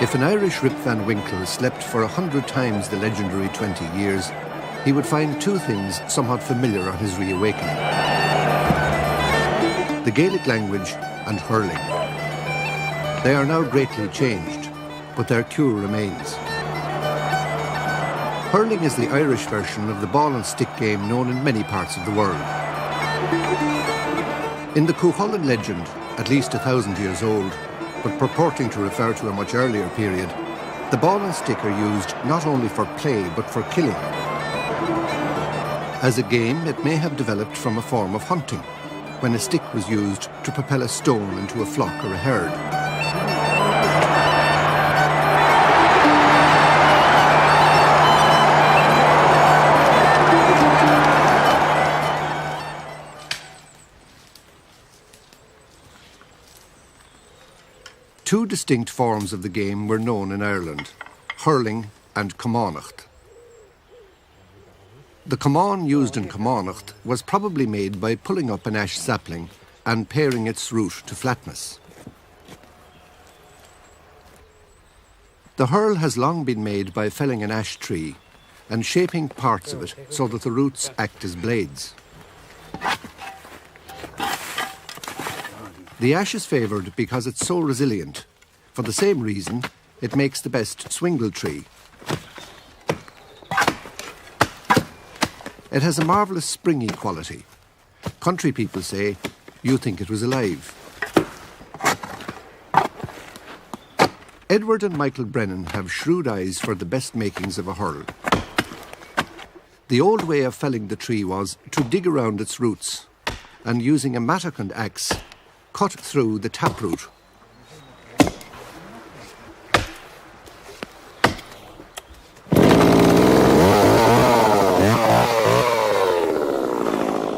If an Irish Rip Van Winkle slept for 100 times the legendary 20 years, he would find two things somewhat familiar on his reawakening: the Gaelic language and hurling. They are now greatly changed, but their cure remains. Hurling is the Irish version of the ball and stick game known in many parts of the world. In the Cuchulainn legend, at least 1,000 years old, but purporting to refer to a much earlier period, the ball and stick are used not only for play but for killing. As a game, it may have developed from a form of hunting, when a stick was used to propel a stone into a flock or a herd. Two distinct forms of the game were known in Ireland: hurling and Commánacht. The Comán used in Commánacht was probably made by pulling up an ash sapling and paring its root to flatness. The hurl has long been made by felling an ash tree and shaping parts of it so that the roots act as blades. The ash is favoured because it's so resilient. For the same reason, it makes the best swingle tree. It has a marvellous springy quality. Country people say, "You think it was alive." Edward and Michael Brennan have shrewd eyes for the best makings of a hurl. The old way of felling the tree was to dig around its roots and, using a mattock and axe, cut through the taproot.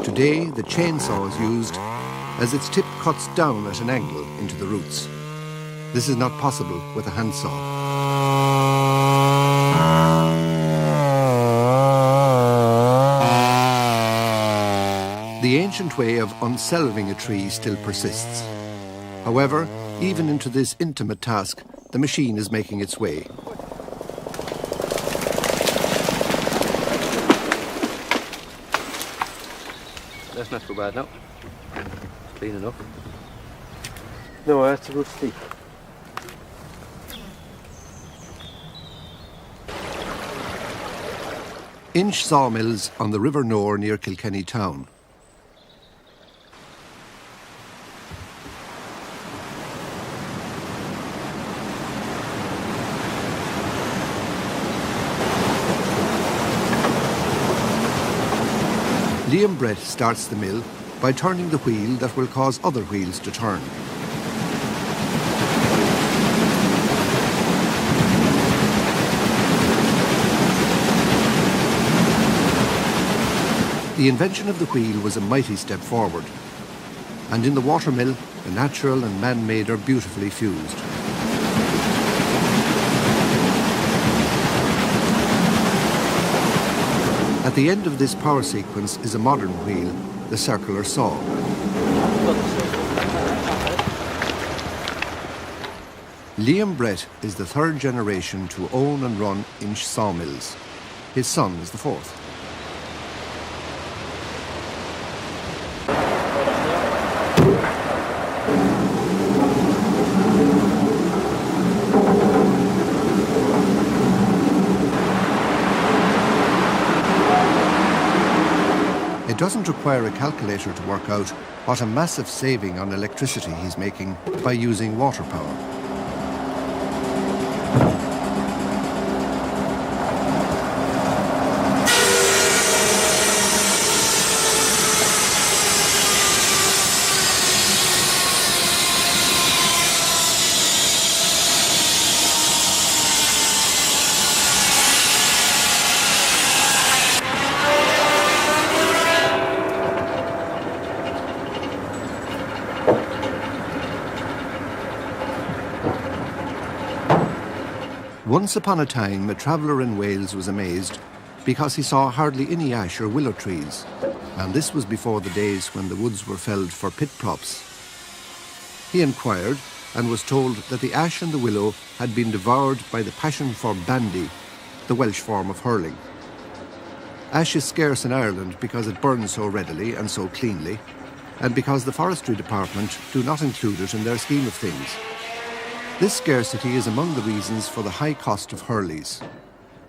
Today, the chainsaw is used as its tip cuts down at an angle into the roots. This is not possible with a handsaw. The ancient way of unselving a tree still persists. However, even into this intimate task, the machine is making its way. That's not too bad now. Clean enough. No, that's a good stick. Inch sawmills on the River Nore near Kilkenny town. Liam Brett starts the mill by turning the wheel that will cause other wheels to turn. The invention of the wheel was a mighty step forward, and in the watermill, the natural and man-made are beautifully fused. At the end of this power sequence is a modern wheel, the circular saw. Liam Brett is the third generation to own and run Inch sawmills. His son is the fourth. It doesn't require a calculator to work out what a massive saving on electricity he's making by using water power. Once upon a time, a traveller in Wales was amazed because he saw hardly any ash or willow trees, and this was before the days when the woods were felled for pit props. He inquired, and was told that the ash and the willow had been devoured by the passion for bandy, the Welsh form of hurling. Ash is scarce in Ireland because it burns so readily and so cleanly, and because the Forestry Department do not include it in their scheme of things. This scarcity is among the reasons for the high cost of Hurleys.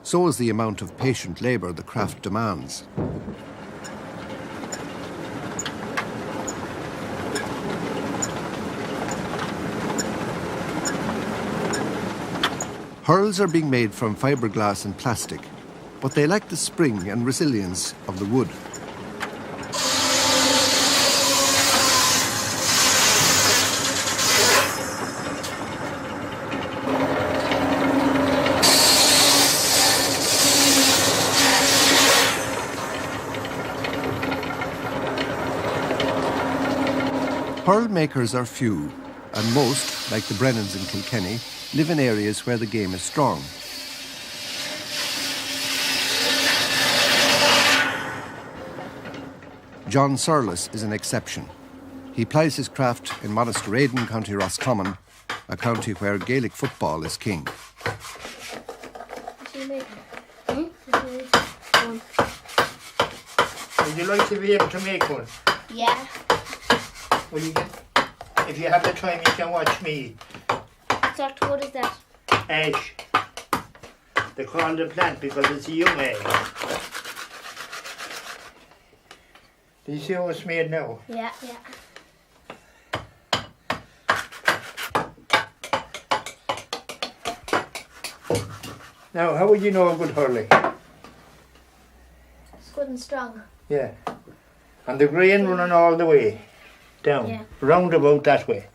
So is the amount of patient labour the craft demands. Hurls are being made from fiberglass and plastic, but they lack the spring and resilience of the wood. Hurl makers are few, and most, like the Brennans in Kilkenny, live in areas where the game is strong. John Surlis is an exception. He plies his craft in Monasterraden, County Roscommon, a county where Gaelic football is king. Would you like to be able to make one? Yeah. Will you get, if you have the time, you can watch me. What is that? Ash. They call the plant because it's a young ash. Do you see how it's made now? Yeah. Now, how would you know a good hurley? It's good and strong. Yeah. And the grain running all the way down, Yeah. round about that way.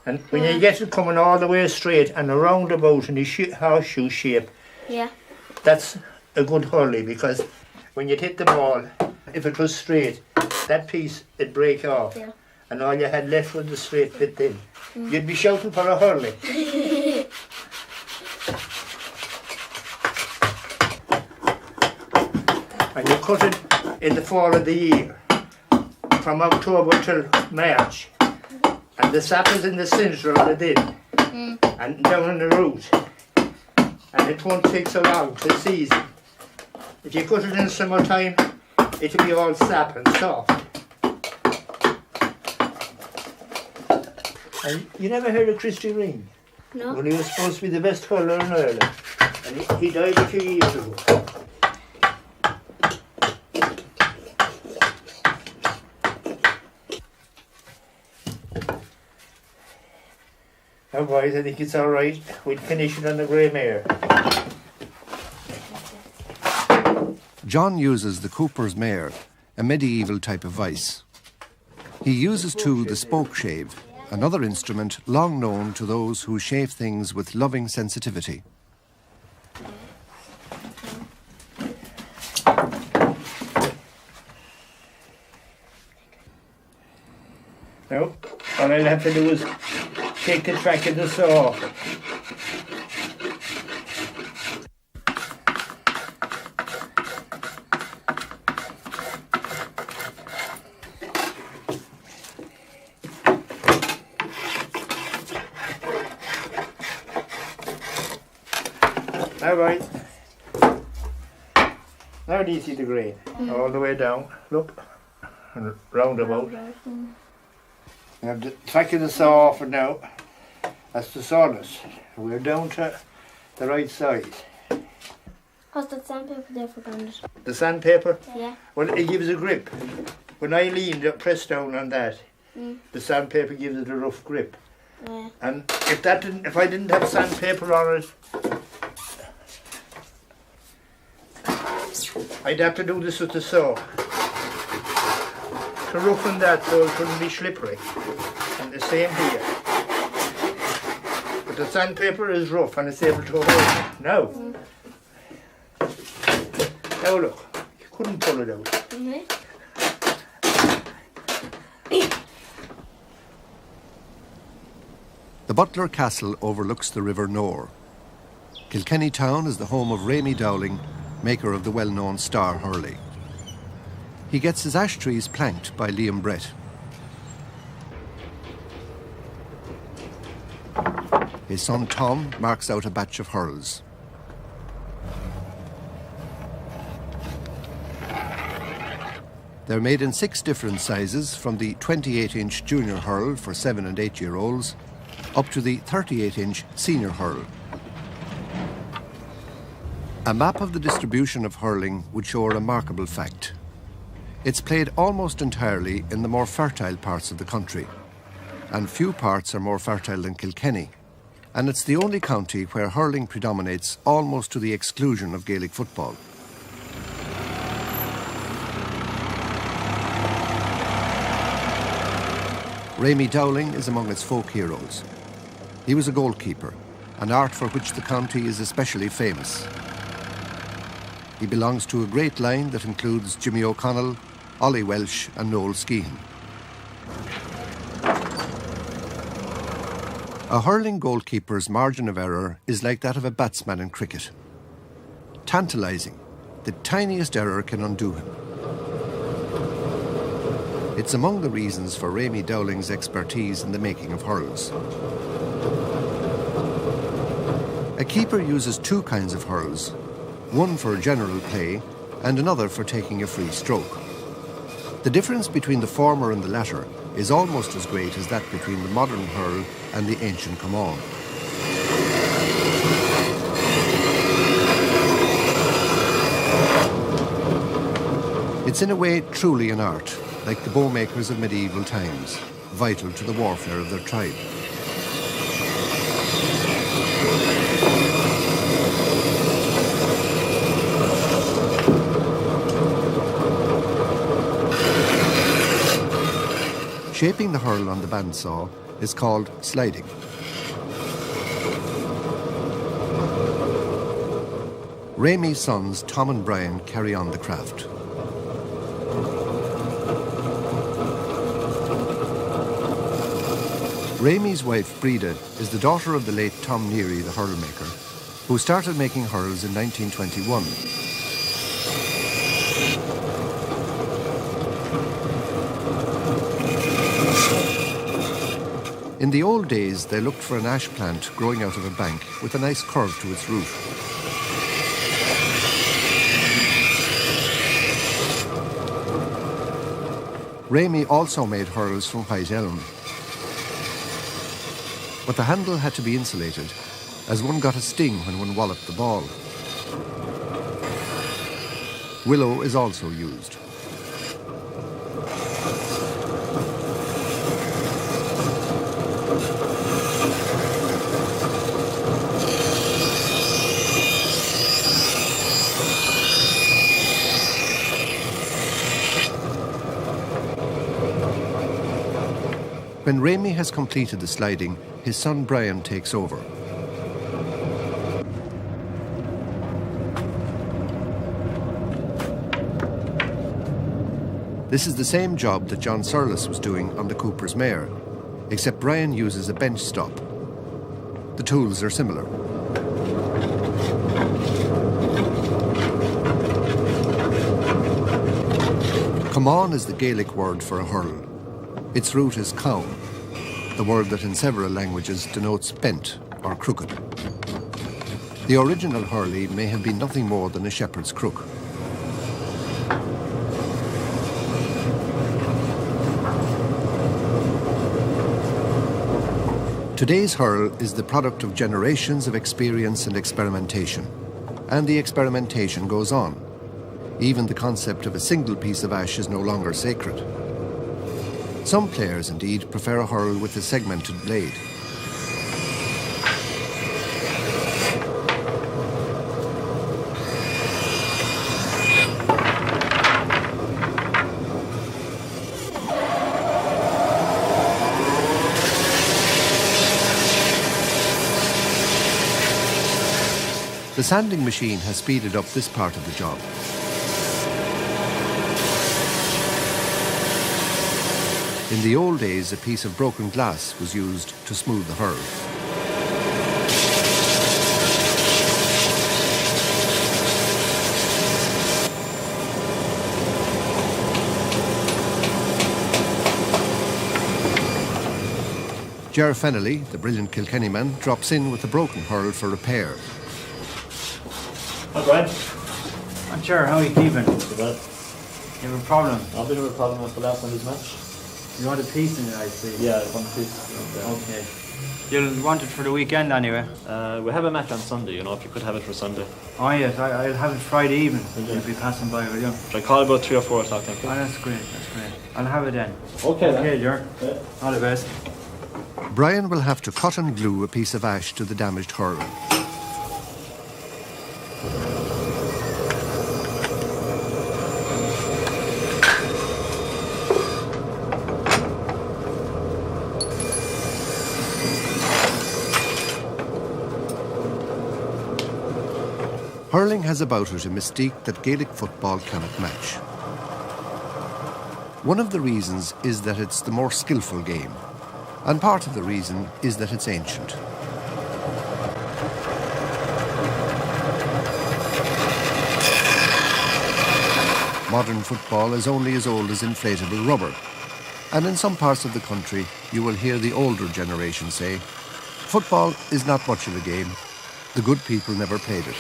And when you get it coming all the way straight and a roundabout in the horseshoe shape, Yeah. that's a good hurley, because when you hit the ball, if it was straight, that piece it'd break off, Yeah. and all you had left was the straight bit then. You'd be shouting for a hurley. And you cut it in the fall of the year, from October till March. And the sap is in the centre of the din, and down in the root. And it won't take so long to season. If you cut it in summertime, it'll be all sap and soft. And you never heard of Christy Ring? No. Well, he was supposed to be the best hurler in Ireland. And he died a few years ago. Now boys, I think it's alright. We'll finish it on the grey mare. John uses the Cooper's mare, a medieval type of vice. He uses too the spoke shave, another instrument long known to those who shave things with loving sensitivity. Now, all I'll have to do is take the track of the saw. All right. Now do you see the grain? All the way down. Look. And round about. You have the track of the saw off it now. That's the sawdust. We're down to the right side. How's that sandpaper there for bandit? The sandpaper? Yeah. Well, it gives a grip. When I leaned up, press down on that, the sandpaper gives it a rough grip. Yeah. And if I didn't have sandpaper on it, I'd have to do this with the saw to roughen that so it wouldn't be slippery. And the same here. But the sandpaper is rough and it's able to hold it. Now, now look, you couldn't pull it out. The Butler Castle overlooks the River Nore. Kilkenny town is the home of Rémy Dowling, maker of the well-known Star Hurley. He gets his ash trees planked by Liam Brett. his son Tom marks out a batch of hurls. They're made in 6 different sizes, from the 28-inch junior hurl for 7 and 8-year-olds up to the 38-inch senior hurl. A map of the distribution of hurling would show a remarkable fact. It's played almost entirely in the more fertile parts of the country, and few parts are more fertile than Kilkenny, and it's the only county where hurling predominates almost to the exclusion of Gaelic football. Rémy Dowling is among its folk heroes. He was a goalkeeper, an art for which the county is especially famous. He belongs to a great line that includes Jimmy O'Connell, Ollie Welsh and Noel Skehan. A hurling goalkeeper's margin of error is like that of a batsman in cricket. Tantalising, the tiniest error can undo him. It's among the reasons for Rémy Dowling's expertise in the making of hurls. A keeper uses 2 kinds of hurls, one for general play and another for taking a free stroke. The difference between the former and the latter is almost as great as that between the modern hurl and the ancient come on. It's in a way truly an art, like the bowmakers of medieval times, vital to the warfare of their tribe. Shaping the hurl on the bandsaw is called sliding. Rémy's sons Tom and Brian carry on the craft. Rémy's wife Breda is the daughter of the late Tom Neary, the hurl maker, who started making hurls in 1921. In the old days, they looked for an ash plant growing out of a bank with a nice curve to its root. Rémy also made hurls from white elm. But the handle had to be insulated, as one got a sting when one walloped the ball. Willow is also used. When Rémy has completed the sliding, his son Brian takes over. This is the same job that John Surlis was doing on the Cooper's mare, except Brian uses a bench stop. The tools are similar. Come on is the Gaelic word for a hurl. Its root is cown, the word that in several languages denotes bent or crooked. The original Hurley may have been nothing more than a shepherd's crook. Today's hurl is the product of generations of experience and experimentation, and the experimentation goes on. Even the concept of a single piece of ash is no longer sacred. Some players, indeed, prefer a hurl with a segmented blade. The sanding machine has speeded up this part of the job. In the old days, a piece of broken glass was used to smooth the hurl. Ger Fennelly, the brilliant Kilkenny man, drops in with the broken hurl for repair. Hi, Brian. I'm sure, how are you keeping? Too bad. You have a problem? I've been having a problem with the last Sunday's match. You want a piece in it, I see. Yeah, I want a piece. Okay. You'll want it for the weekend anyway? We have a match on Sunday, you know, if you could have it for Sunday. Oh yes, I'll have it Friday evening. You'll be passing by, will you? Should I call about 3 or 4 o'clock, thank you? Oh, that's great. I'll have it then. Okay, then. Okay, Ger. Yeah. All the best. Brian will have to cut and glue a piece of ash to the damaged hurl. Hurling has about it a mystique that Gaelic football cannot match. One of the reasons is that it's the more skillful game, and part of the reason is that it's ancient. Modern football is only as old as inflatable rubber, and in some parts of the country you will hear the older generation say, "Football is not much of a game. The good people never played it."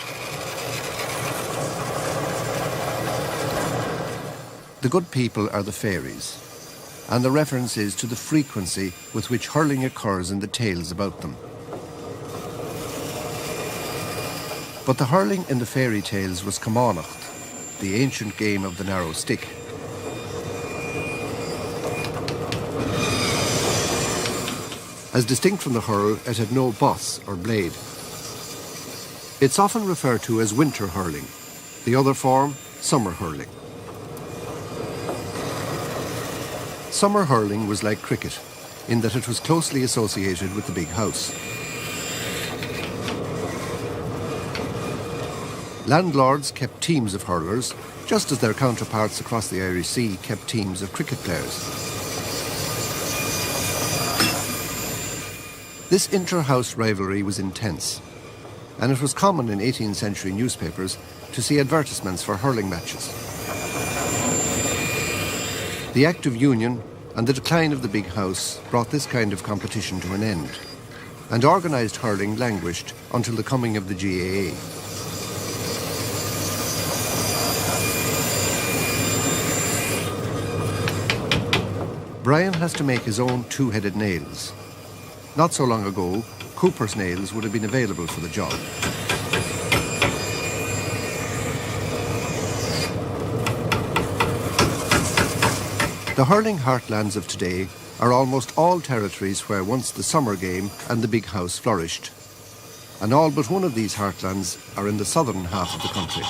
The good people are the fairies, and the reference is to the frequency with which hurling occurs in the tales about them. But the hurling in the fairy tales was Camánacht, the ancient game of the narrow stick. As distinct from the hurl, it had no boss or blade. It's often referred to as winter hurling, the other form, summer hurling. Summer hurling was like cricket, in that it was closely associated with the big house. Landlords kept teams of hurlers, just as their counterparts across the Irish Sea kept teams of cricket players. This inter-house rivalry was intense, and it was common in 18th century newspapers to see advertisements for hurling matches. The Act of Union and the decline of the big house brought this kind of competition to an end, and organised hurling languished until the coming of the GAA. Brian has to make his own two-headed nails. Not so long ago, Cooper's nails would have been available for the job. The hurling heartlands of today are almost all territories where once the summer game and the big house flourished. And all but one of these heartlands are in the southern half of the country.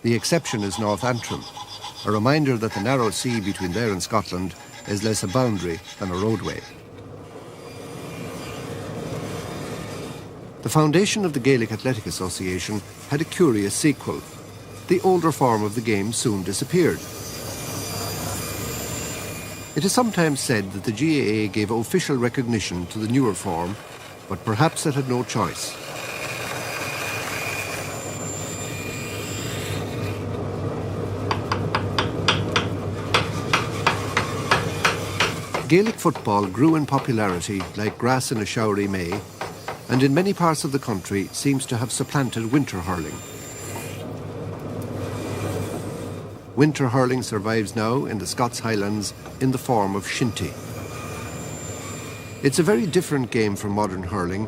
The exception is North Antrim, a reminder that the narrow sea between there and Scotland is less a boundary than a roadway. The foundation of the Gaelic Athletic Association had a curious sequel. The older form of the game soon disappeared. It is sometimes said that the GAA gave official recognition to the newer form, but perhaps it had no choice. Gaelic football grew in popularity like grass in a showery May, and in many parts of the country seems to have supplanted winter hurling. Winter hurling survives now in the Scots Highlands in the form of shinty. It's a very different game from modern hurling,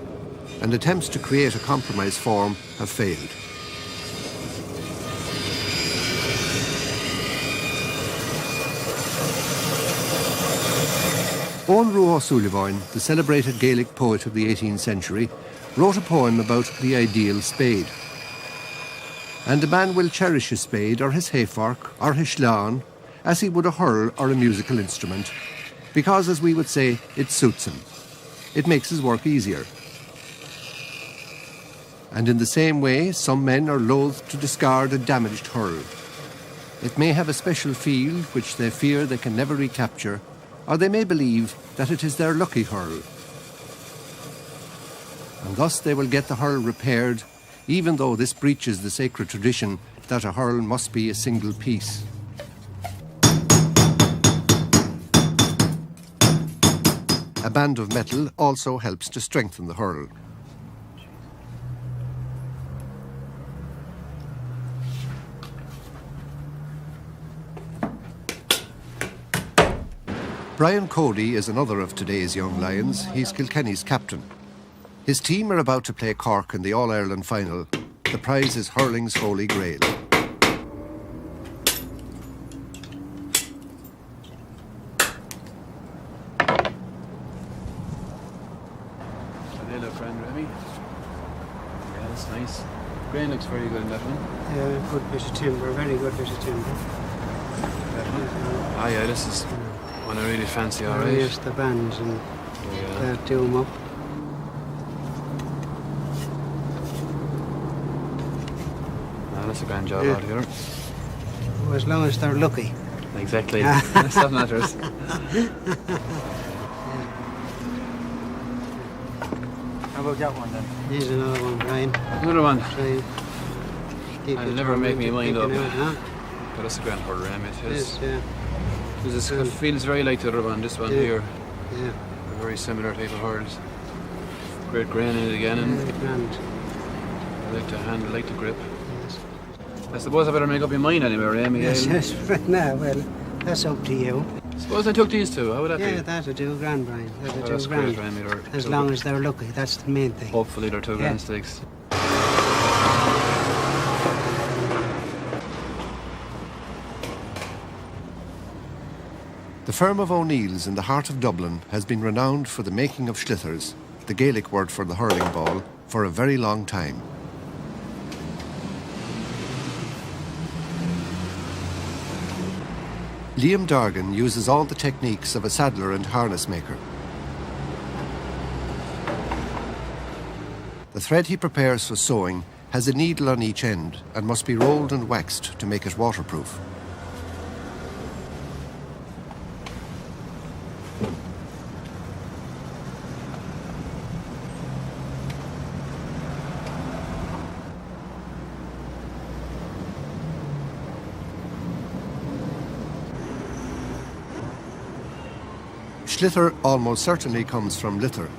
and attempts to create a compromise form have failed. Owen Ruo Sullivan, the celebrated Gaelic poet of the 18th century, wrote a poem about the ideal spade. And a man will cherish his spade or his hayfork or his sláán as he would a hurl or a musical instrument, because, as we would say, it suits him. It makes his work easier. And in the same way, some men are loath to discard a damaged hurl. It may have a special field which they fear they can never recapture, or they may believe that it is their lucky hurl. And thus they will get the hurl repaired, even though this breaches the sacred tradition that a hurl must be a single piece. A band of metal also helps to strengthen the hurl. Brian Cody is another of today's young lions. He's Kilkenny's captain. His team are about to play Cork in the All-Ireland final. The prize is hurling's holy grail. They look friend, Remy. Yeah, that's nice. Grain looks very good in that one. Yeah, good bit of timber, very good bit of timber. That one. Ah, yeah, this is one I really fancy, all right. Yes, the bands and Yeah. that do them up. Ah, that's a grand job Yeah. out here. Well, as long as they're lucky. Exactly. That's what matters. How about that one then? Here's another one, Brian. Another one. Try keep I'll it never from make me mind up. picking out, huh? But that's a grand hurler, Remy. It is. Yes, yeah. It feels very like the other one, this one Yeah. here. Yeah. A very similar type of hurls. Great grain in it again, and And I like the handle, I like the grip. yes. I suppose I better make up your mind anyway, Remy. Yes, yes, no, well, that's up to you. Suppose I took these two, how would that Yeah, be? that'll do grand, Brian. That'll Oh, do that's great, grand. Remy. As long as they're lucky, that's the main thing. Hopefully they're 2 Yeah. grand sticks. The firm of O'Neill's in the heart of Dublin has been renowned for the making of schlithers, the Gaelic word for the hurling ball, for a very long time. Liam Dargan uses all the techniques of a saddler and harness maker. The thread he prepares for sewing has a needle on each end and must be rolled and waxed to make it waterproof. Schlither almost certainly comes from lither,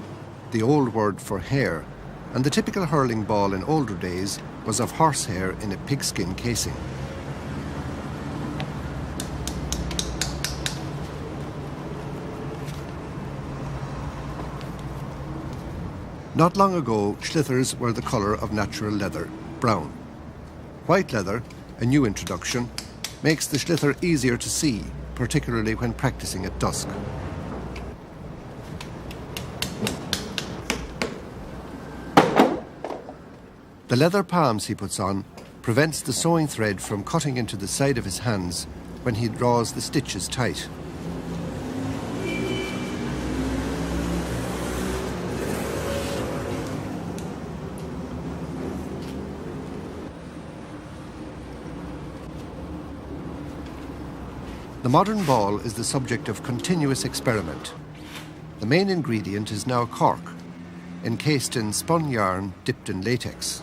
the old word for hair, and the typical hurling ball in older days was of horsehair in a pigskin casing. Not long ago, schlithers were the colour of natural leather, brown. White leather, a new introduction, makes the schlither easier to see, particularly when practicing at dusk. The leather palms he puts on prevents the sewing thread from cutting into the side of his hands when he draws the stitches tight. The modern ball is the subject of continuous experiment. The main ingredient is now cork, encased in spun yarn dipped in latex.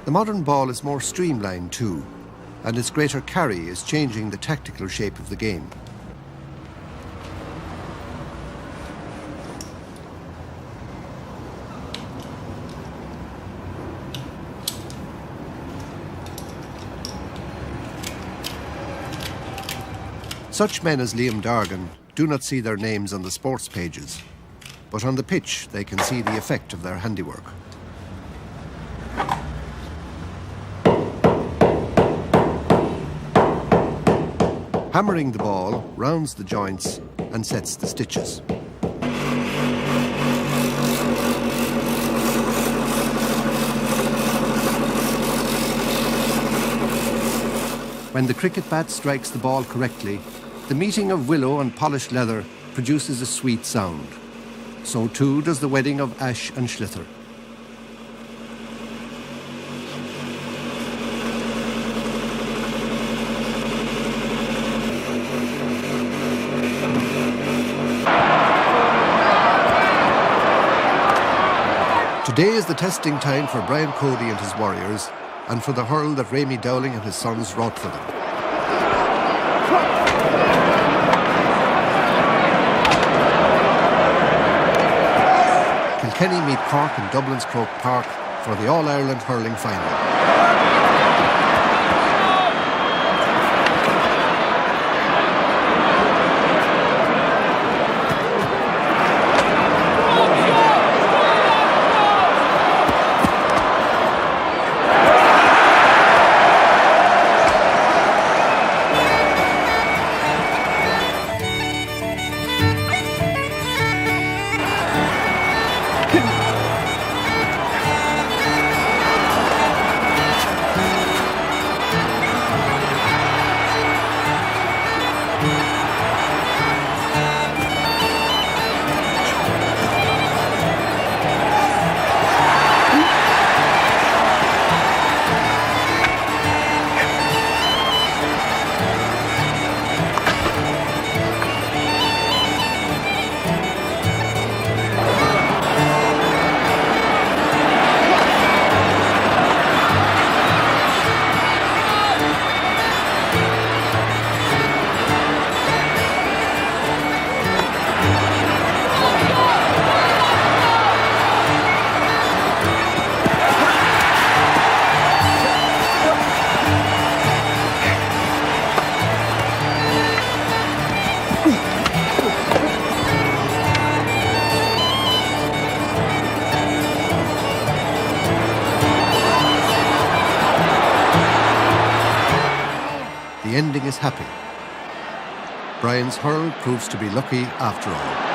The modern ball is more streamlined too, and its greater carry is changing the tactical shape of the game. Such men as Liam Dargan do not see their names on the sports pages, but on the pitch they can see the effect of their handiwork. Hammering the ball rounds the joints and sets the stitches. When the cricket bat strikes the ball correctly, the meeting of willow and polished leather produces a sweet sound. So too does the wedding of ash and schlither. Today is the testing time for Brian Cody and his warriors, and for the hurl that Rémy Dowling and his sons wrought for them. Kilkenny meet Cork in Dublin's Croke Park for the All-Ireland hurling final. The ending is happy. Brian's hurl proves to be lucky after all.